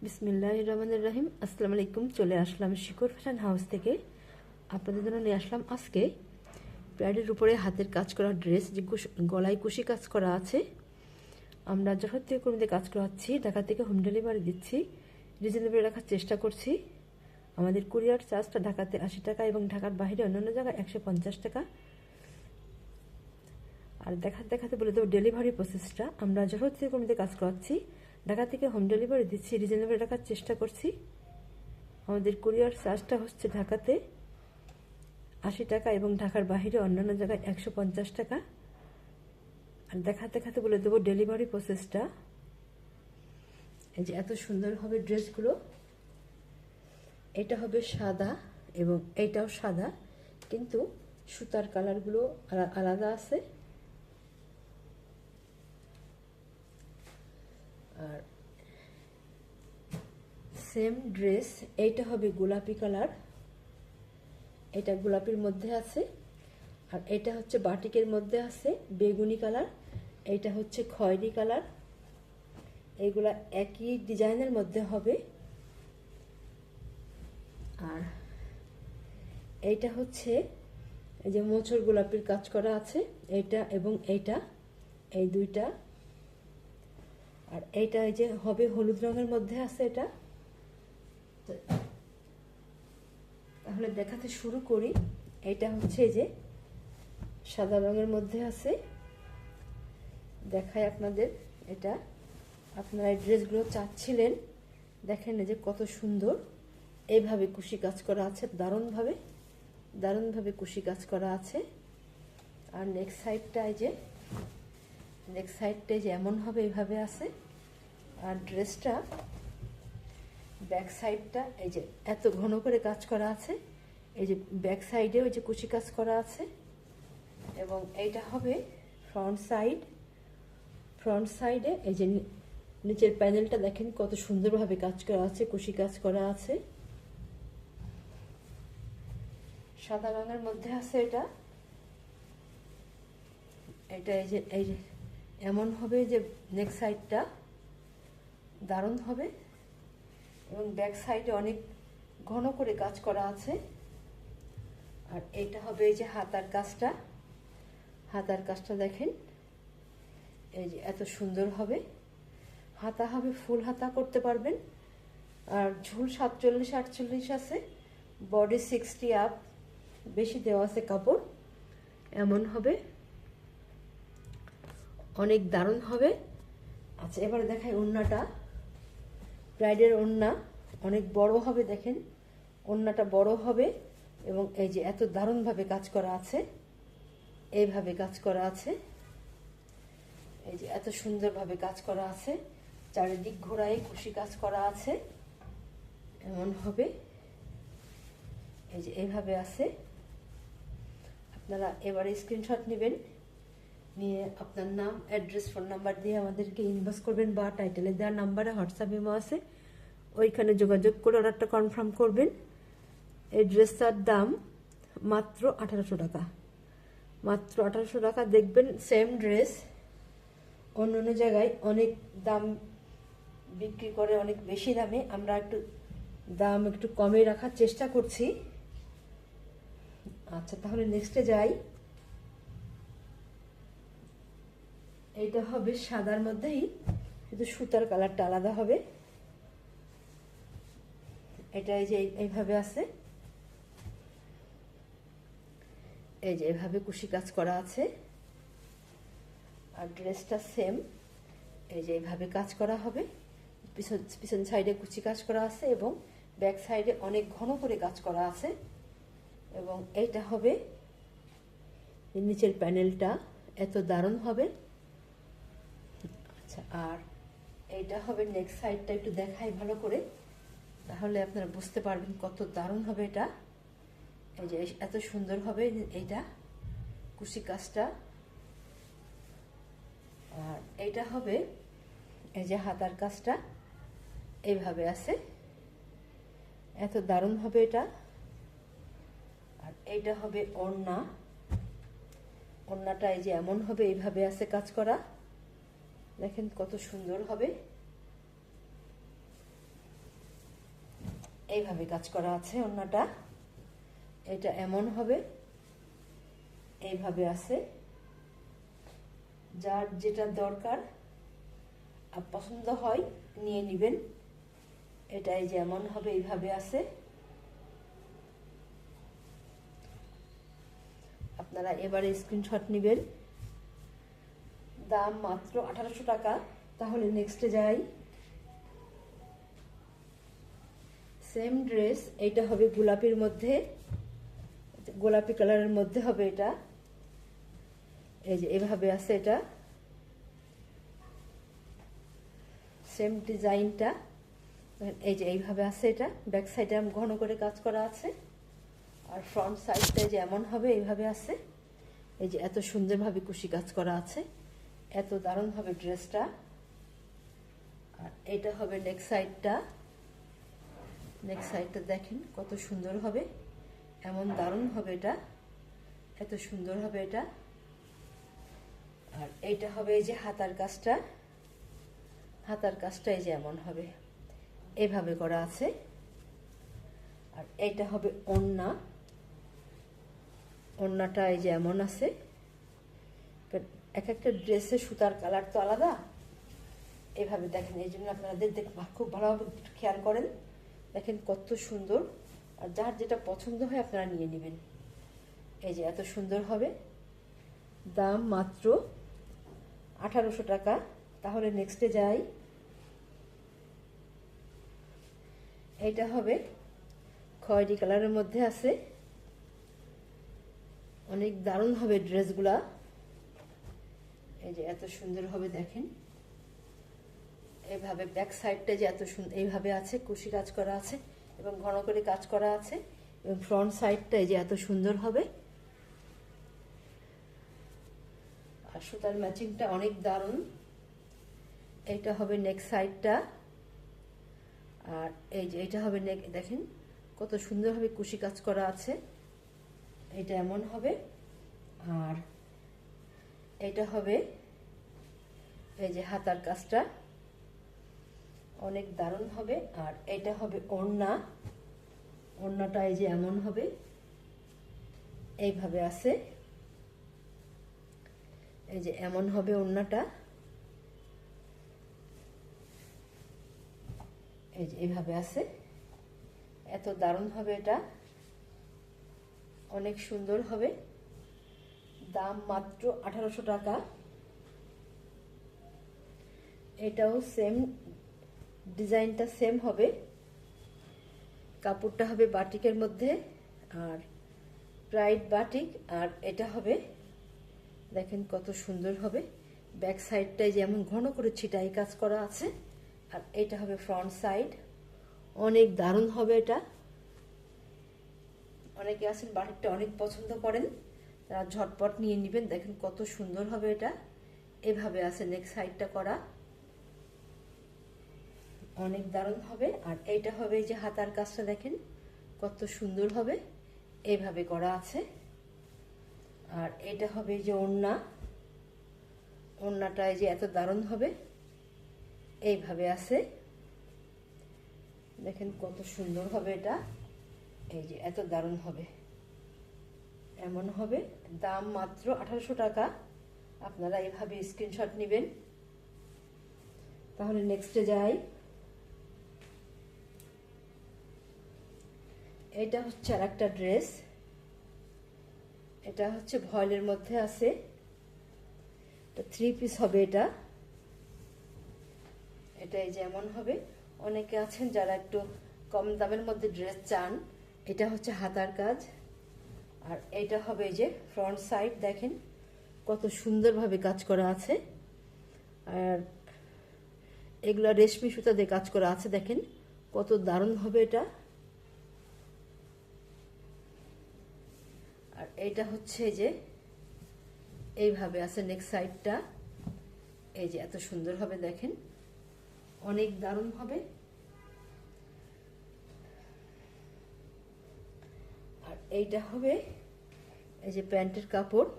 বিসমিল্লাহির রহমানির রহিম। আসসালামু আলাইকুম। চলে আসলাম শিকর ফ্যাশন হাউস থেকে। আপনাদের জন্য নিয়ে আসলাম আজকে প্যাডের উপরে হাতের কাজ করা ড্রেস, যে গলায় কুশি কাজ করা আছে। আমরা যখন থেকে কর্মীদের কাজ করাচ্ছি, ঢাকা থেকে হোম ডেলিভারি দিচ্ছি। রিজনেবল রাখার চেষ্টা করছি। আমাদের কুরিয়ার চার্জটা ঢাকাতে 80 টাকা এবং ঢাকার বাইরে অন্যান্য জায়গায় 150 টাকা। আর দেখাতে বলে দেবো ডেলিভারি প্রসেসটা। আমরা যখন থেকে কর্মীদের কাজ করাচ্ছি, ঢাকা থেকে হোম ডেলিভারি দিচ্ছি, রিজনেবল রাখার চেষ্টা করছি। আমাদের কুরিয়ার চার্জটা হচ্ছে ঢাকাতে 80 টাকা এবং ঢাকার বাইরে অন্যান্য জায়গায় 150 টাকা। আর দেখাতে বলে দেবো ডেলিভারি প্রসেসটা। এই যে এত সুন্দর হবে ড্রেসগুলো। এটা হবে সাদা এবং এইটাও সাদা, কিন্তু সুতার কালারগুলো আলাদা আছে। আর সেম ড্রেস, এইটা হবে গোলাপি কালার, এটা গোলাপির মধ্যে আছে। আর এটা হচ্ছে বাটিকের মধ্যে আছে বেগুনি কালার, এইটা হচ্ছে খয়েরি কালার। এইগুলা একই ডিজাইনের মধ্যে হবে। আর এইটা হচ্ছে এই যে মোচর গোলাপির কাজ করা আছে, এইটা এবং এইটা, এই দুইটা। আর এইটা এই যে হবে হলুদ রঙের মধ্যে আছে এটা। তাহলে দেখাতে শুরু করি। এইটা হচ্ছে এই যে সাদা রঙের মধ্যে আছে, দেখায় আপনাদের। এটা আপনারা এই ড্রেসগুলো চাচ্ছিলেন, দেখেন এই যে কত সুন্দর এইভাবে কুশি কাজ করা আছে, দারুণভাবে কুশি কাজ করা আছে। আর নেক্সট সাইডটা এই যে এমন হবে, এইভাবে আছে। আর ড্রেসটা ব্যাক সাইডটা এই যে এত ঘন করে কাজ করা আছে, এই যে ব্যাক সাইডে ওই যে কুশি কাজ করা আছে। এবং এইটা হবে ফ্রন্ট সাইডে এই যে নিচের প্যানেলটা দেখেন কত সুন্দরভাবে কাজ করা আছে, কুশি কাজ করা আছে। সাদা রঙের মধ্যে আছে এটা। এই যে এমন হবে যে নেক সাইডটা দারুণ হবে এবং ব্যাক সাইডে অনেক ঘন করে কাজ করা আছে। আর এটা হবে এই যে হাতার কাজটা দেখেন, এই যে এত সুন্দর হবে। হাতা হবে ফুল হাতা করতে পারবেন। আর ঝুল 47-48 আছে, বডি 60 আপ, বেশি দেওয়া আছে কাপড়। এমন হবে, অনেক দারুণ হবে। আচ্ছা, এবারে দেখাই ওড়নাটা। ব্রাইডের ওড়না অনেক বড় হবে, দেখেন ওড়নাটা বড় হবে এবং এই যে এত দারুণভাবে কাজ করা আছে, এইভাবে কাজ করা আছে। এই যে এত সুন্দরভাবে কাজ করা আছে, চারিদিক ঘোরায় কুশি কাজ করা আছে। এমন হবে, এই যে এইভাবে আছে। আপনারা এবারে স্ক্রিনশট নেবেন, নিয়ে আপনার নাম, অ্যাড্রেস, ফোন নাম্বার দিয়ে আমাদেরকে ইনবক্স করবেন, বা টাইটেলে দেওয়ার নাম্বারে হোয়াটসঅ্যাপ ইমো আছে, ওইখানে যোগাযোগ করে অর্ডারটা কনফার্ম করবেন। এই ড্রেসটার দাম মাত্র 1800 টাকা, মাত্র 1800 টাকা। দেখবেন সেম ড্রেস অন্য জায়গায় অনেক দাম বিক্রি করে, অনেক বেশি দামে। আমরা দাম একটু কমে রাখার চেষ্টা করছি। আচ্ছা, তাহলে নেক্সটে যাই। এইটা হবে সাদার মধ্যেই, শুধু সুতার কালারটা আলাদা হবে। এটা এই যে এইভাবে আছে, এই যে এইভাবে কুশি কাজ করা আছে। আর ড্রেসটা সেম, এই যে এইভাবে কাজ করা হবে। পিছন সাইডে কুচি কাজ করা আছে এবং ব্যাক সাইডে অনেক ঘন করে কাজ করা আছে। এবং এইটা হবে নিচের প্যানেলটা, এত দারুণ হবে। আচ্ছা, আর এইটা হবে নেক্সট সাইডটা। একটু দেখাই ভালো করে, তাহলে আপনারা বুঝতে পারবেন কত দারুণ হবে এটা। এই যে এত সুন্দর হবে এইটা কুশি কাজটা। আর এইটা হবে এই যে হাতার কাজটা, এইভাবে আছে, এত দারুণ হবে এটা। আর এইটা হবে ওড়নাটা এই যে এমন হবে, এইভাবে আছে কাজ করা, দেখেন কত সুন্দর হবে। এইভাবে কাজ করা আছে ওড়নাটা। এটা এমন হবে, এইভাবে আছে। যার যেটা দরকার আর পছন্দ হয় নিয়ে নেবেন। এটাই যেমন হবে এইভাবে আছে। আপনারা এবারে স্ক্রিনশট নেবেন। দাম মাত্র 1800 টাকা। তাহলে নেক্সটে যাই। সেম ড্রেস, এটা হবে গোলাপির মধ্যে, গোলাপি কালারের মধ্যে হবে এটা। এই যে এভাবে আছে, এটা সেম ডিজাইনটা। এই যে এইভাবে আছে, এটা ব্যাক সাইডে ঘন করে কাজ করা আছে। আর ফ্রন্ট সাইডটা যে এমন হবে এইভাবে আছে। এই যে এত সুন্দরভাবে কুশি কাজ করা আছে, এত দারুণ হবে ড্রেসটা। আর এটা হবে নেক সাইডটা। নেক সাইডটা দেখেন কত সুন্দর হবে, এমন দারুণ হবে এটা, এত সুন্দর হবে এটা। আর এইটা হবে এই যে হাতার কাজটা। হাতার কাজটা এই যে এমন হবে, এইভাবে করা আছে। আর এইটা হবে ওড়না। ওড়নাটা এই যে এমন আছে। এক একটা ড্রেসের সুতার কালার তো আলাদা। এইভাবে দেখেন, এই জন্য আপনাদের খুব ভালোভাবে খেয়াল করেন। দেখেন কত সুন্দর। আর যার যেটা পছন্দ হয় আপনারা নিয়ে নেবেন। এই যে এত সুন্দর হবে। দাম মাত্র 1800 টাকা। তাহলে নেক্সটে যাই। এইটা হবে খয়েরি কালারের মধ্যে আছে। অনেক দারুণ হবে ড্রেসগুলা। এই যে এত সুন্দর হবে দেখেন। এইভাবে ব্যাক সাইডটা যে এত সুন্দর এইভাবে আছে, কুশি কাজ করা আছে এবং ঘন করে কাজ করা আছে। এবং ফ্রন্ট সাইডটা এই যে এত সুন্দর হবে। আর সুতার ম্যাচিংটা অনেক দারুণ। এইটা হবে নেক সাইডটা। আর এই যে এটা হবে নেক, দেখেন কত সুন্দরভাবে কুশি কাজ করা আছে। এটা এমন হবে। আর এটা হবে এই যে হাতার কাজটা, অনেক দারুণ হবে। আর এটা হবে ওড়না। ওড়নাটা এই যে এমন হবে, এইভাবে আছে। এই যে এমন হবে ওড়নাটা। এই যে এইভাবে আছে, এত দারুণ হবে এটা, অনেক সুন্দর হবে। দাম মাত্র 1800 টাকা। এটাও সেম ডিজাইনটা সেম হবে। কাপড়টা হবে বাটিকের মধ্যে, আর ব্রাইট বাটিক। আর এটা হবে দেখেন কত সুন্দর হবে। ব্যাক সাইডটায় যেমন ঘন করে ছিটাই কাজ করা আছে। আর এটা হবে ফ্রন্ট সাইড, অনেক দারুণ হবে এটা। অনেকে আছেন বাটিকটা অনেক পছন্দ করেন, তারা ঝটপট নিয়ে নেবেন। দেখেন কত সুন্দর হবে এটা। এভাবে আছে নেক সাইডটা করা, অনেক দারুণ হবে। আর এইটা হবে এই যে হাতার কাজটা, দেখেন কত সুন্দর হবে, এইভাবে করা আছে। আর এটা হবে এই যে ওড়না। ওড়নাটা এই যে এত দারুণ হবে, এইভাবে আছে। দেখেন কত সুন্দর হবে এটা। এই যে এত দারুণ হবে, এমন হবে। দাম মাত্র 1800 টাকা। আপনারা এইভাবে স্ক্রিনশট নেবেন। তাহলে নেক্সটে যাই। এটা হচ্ছে আর একটা ড্রেস। এটা হচ্ছে ভয়েলের মধ্যে আছে, এটা 3 পিস হবে এটা। এটা এই যেমন হবে। অনেকে আছেন যারা একটু কম দামের মধ্যে ড্রেস চান। এটা হচ্ছে হাতার কাজ। আর এটা হবে এই যে ফ্রন্ট সাইড, দেখেন কত সুন্দরভাবে কাজ করা আছে। আর এগুলা রেশমি সুতা দিয়ে কাজ করা আছে, দেখেন কত দারুণ হবে এটা। আর এইটা হচ্ছে যে এইভাবে আছে নেক সাইডটা। এই যে এত সুন্দর হবে, দেখেন অনেক দারুণ হবে। আর এইটা হবে এই যে প্যান্টের কাপড়।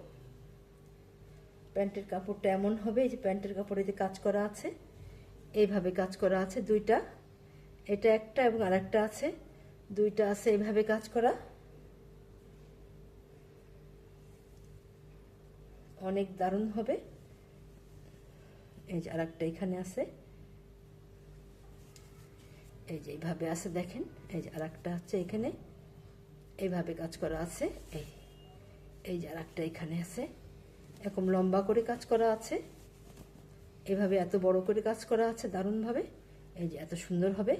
প্যান্টের কাপড়টা এমন হবে, এই যে প্যান্টের কাপড়ে যে কাজ করা আছে, এইভাবে কাজ করা আছে দুইটা। এটা একটা এবং আরেকটা আছে, দুইটা আছে এভাবে কাজ করা, অনেক দারুণ হবে। এই যে আরেকটা এখানে আছে, এই যে এইভাবে আছে দেখেন। এই যে আরেকটা হচ্ছে এখানে এইভাবে কাজ করা আছে। এই যে আরেকটা এখানে আছে, এরকম লম্বা করে কাজ করা আছে, এভাবে এত বড় করে কাজ করা আছে দারুণভাবে। এই যে এত সুন্দর হবে।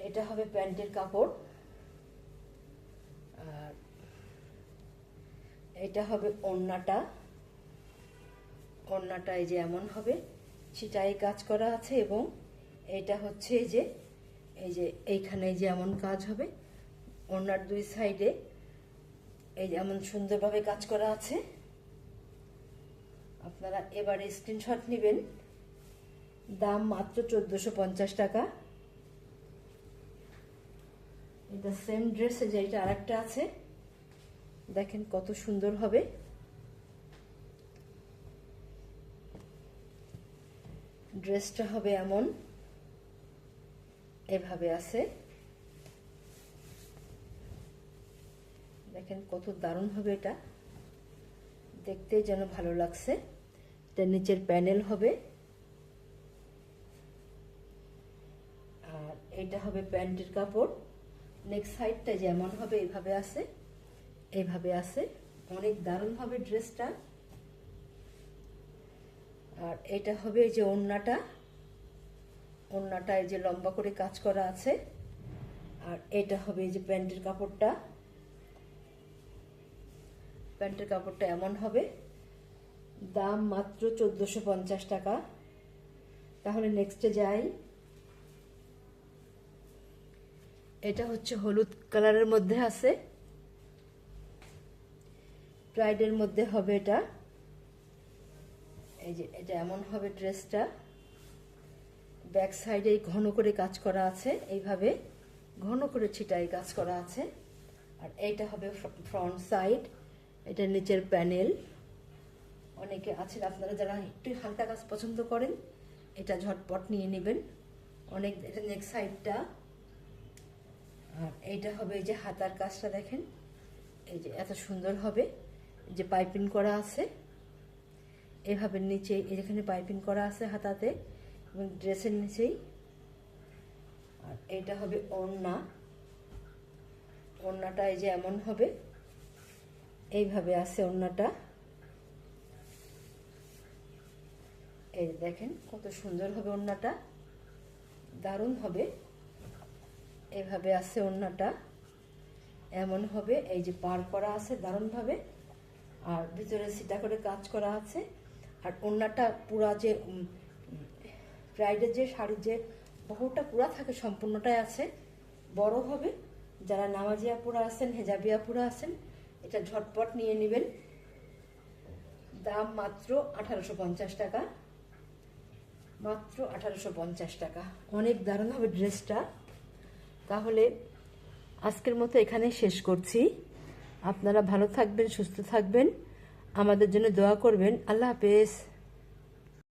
এটা হবে প্যান্টের কাপড়, আর এটা হবে ওড়নাটা। ওড়নাটা এই যে এমন হবে, ছিটাই কাজ করা আছে, এবং এটা হচ্ছে এই যে এইখানে যে এমন কাজ হবে, ওড়নার দুই সাইডে এই যে এমন সুন্দরভাবে কাজ করা আছে। আপনারা এবারে স্ক্রিনশট নেবেন। দাম মাত্র 1450 টাকা। এটা সেম ড্রেসে যে এটা আরেকটা আছে, দেখেন কত সুন্দর হবে। ড্রেসটা হবে এমন, এভাবে আছে, দেখেন কত দারুণ হবে। এটা দেখতে যেন ভালো লাগছে। এটা নিচের প্যানেল হবে, আর এটা হবে প্যান্টের কাপড়। নেক্সট সাইডটা যেমন হবে এইভাবে আছে, এইভাবে আছে, অনেক দারুণ হবে ড্রেসটা। আর এটা হবে এই যে ওড়নাটা। ওড়নাটা এই যে লম্বা করে কাজ করা আছে, আর এটা হবে এই যে প্যান্টের কাপড়টা। প্যান্টের কাপড়টা এমন হবে। দাম মাত্র 1450 টাকা। তাহলে নেক্সটে যাই। এটা হচ্ছে হলুদ কালারের মধ্যে আছে, ব্রাইডের মধ্যে হবে এটা। এই যে এটা এমন হবে ড্রেসটা। ব্যাক সাইডে ঘন করে কাজ করা আছে, এইভাবে ঘন করে ছিটাই কাজ করা আছে। আর এইটা হবে ফ্রন্ট সাইড, এটা নিচের প্যানেল। অনেকে আছেন আপনারা যারা একটু হালকা কাজ পছন্দ করেন, এটা ঝটপট নিয়ে নেবেন। অনেক, এটা নেক্সট সাইডটা। আর এইটা হবে এই যে হাতার কাজটা দেখেন, এই যে এত সুন্দর হবে। যে পাইপিং করা আছে, এভাবে নিচে এখানে পাইপিং করা আছে হাতাতে এবং ড্রেসের নিচেই। আর এইটা হবে ওড়না। ওড়নাটা এই যে এমন হবে, এইভাবে আছে ওড়নাটা। এই দেখেন কত সুন্দর হবে ওড়নাটা, দারুণ হবে। এইভাবে আছে ওড়নাটা, এমন হবে। এই যে পার করা আছে দারুণভাবে, আর ভিতরে সিটা করে কাজ করা আছে। আর ওড়নাটা পুরা যে ব্রাইডের যে শাড়ির যে বহুটা পুরা থাকে সম্পূর্ণটাই আছে, বড় হবে। যারা নামাজিয়া পুরা আছেন, হেজাবিয়া পুরা আছেন, এটা ঝটপট নিয়ে নেবেন। দাম মাত্র 1850 টাকা। মাত্র 1850 টাকা। অনেক দারুণ হবে ড্রেসটা। তাহলে আজকের মতো এখানে শেষ করছি। আপনারা ভালো থাকবেন, সুস্থ থাকবেন, আমাদের জন্য দোয়া করবেন। আল্লাহ হাফেজ।